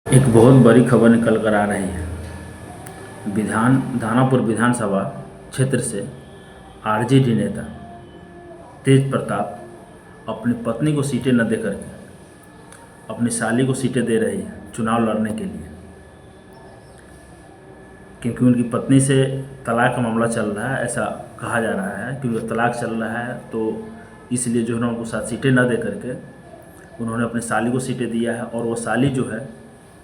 एक बहुत बड़ी खबर निकल कर आ रही है। दानापुर विधानसभा क्षेत्र से आरजेडी नेता तेज प्रताप अपनी पत्नी को सीटें न दे करके अपनी साली को सीटें दे रही है चुनाव लड़ने के लिए, क्योंकि उनकी पत्नी से तलाक का मामला चल रहा है। ऐसा कहा जा रहा है कि उनका तलाक चल रहा है, तो इसलिए जो है ना उनको साथ सीटें न दे करके उन्होंने अपनी साली को सीटें दिया है। और वो साली जो है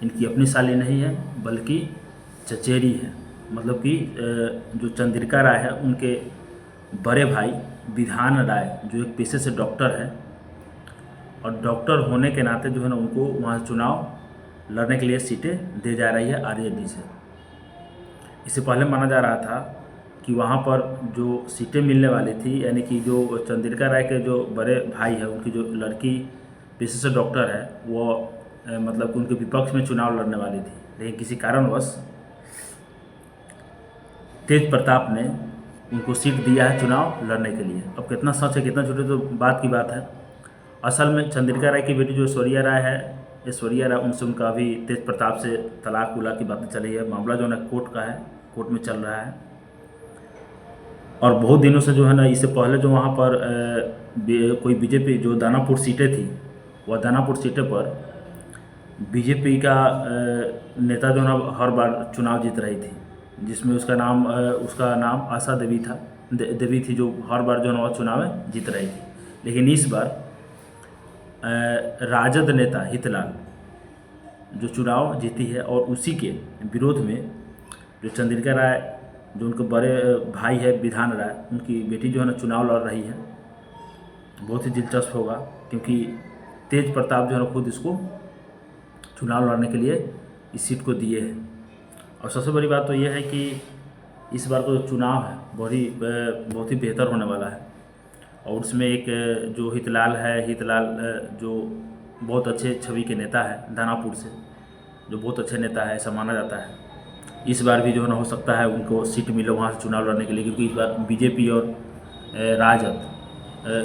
इनकी अपनी साली नहीं है बल्कि चचेरी है। मतलब कि जो चंद्रिका राय है उनके बड़े भाई विधान राय जो एक पेशे से डॉक्टर है, और डॉक्टर होने के नाते जो है ना उनको वहाँ चुनाव लड़ने के लिए सीटें दे जा रही है आरजेडी से। इससे पहले माना जा रहा था कि वहाँ पर जो सीटें मिलने वाली थी, यानी कि जो चंद्रिका राय के जो बड़े भाई है उनकी जो लड़की पेशे से डॉक्टर है वो मतलब उनके विपक्ष में चुनाव लड़ने वाली थी, लेकिन किसी कारणवश तेज प्रताप ने उनको सीट दिया है चुनाव लड़ने के लिए। अब कितना सच है कितना झूठ है तो बात की बात है। असल में चंद्रिका राय की बेटी जो ऐश्वर्या राय है, ऐश्वर्या राय उनसे उनका अभी तेज प्रताप से तलाक उलाक की बातें चली है। मामला जो है कोर्ट का है, कोर्ट में चल रहा है। और बहुत दिनों से जो है ना इससे पहले जो वहाँ पर कोई बीजेपी जो दानापुर सीटें थी, वह दानापुर सीटें पर बीजेपी का नेता जो ना हर बार चुनाव जीत रही थी, जिसमें उसका नाम आशा देवी था, देवी थी, जो हर बार जो ना वह चुनाव जीत रही थी। लेकिन इस बार राजद नेता हितलाल जो चुनाव जीती है, और उसी के विरोध में जो चंद्रिका राय जो उनके बड़े भाई है विधान राय, उनकी बेटी जो है ना चुनाव लड़ रही है। बहुत ही दिलचस्प होगा, क्योंकि तेज प्रताप जो है ना खुद इसको चुनाव लड़ने के लिए इस सीट को दिए हैं। और सबसे बड़ी बात तो यह है कि इस बार का जो चुनाव है बहुत ही बेहतर होने वाला है। और उसमें एक जो हितलाल जो बहुत अच्छे छवि के नेता है दानापुर से, जो बहुत अच्छे नेता है ऐसा माना जाता है। इस बार भी जो है ना हो सकता है उनको सीट मिले वहाँ से चुनाव लड़ने के लिए, क्योंकि इस बार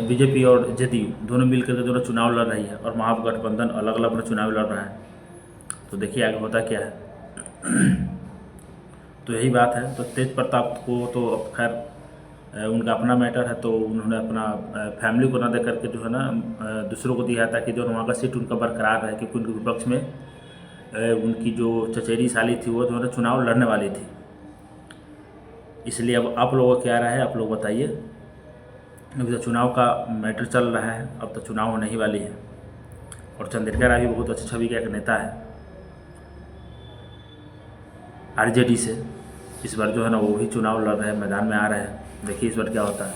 बीजेपी और जदयू दोनों मिलकर के जो है चुनाव लड़ रही है, और महागठबंधन अलग अलग अपना चुनाव लड़ रहा है। तो देखिए आगे होता क्या है। तो यही बात है। तो तेज प्रताप को तो अब खैर उनका अपना मैटर है, तो उन्होंने अपना फैमिली को ना दे करके जो है ना दूसरों को दिया, ताकि जो वहाँ का सीट उनका बरकरार रहे, क्योंकि उनके विपक्ष में उनकी जो चचेरी साली थी वो जो है चुनाव लड़ने वाली थी। इसलिए अब आप लोगों का क्या राय है, आप लोग बताइए। अभी तो चुनाव का मैटर चल रहा है, अब तो चुनाव होने ही वाली है। और चंद्रिका राय भी बहुत अच्छी छवि का एक नेता है आरजेडी से। इस बार जो है ना वो भी चुनाव लड़ रहे हैं, मैदान में आ रहे हैं। देखिए इस बार क्या होता है।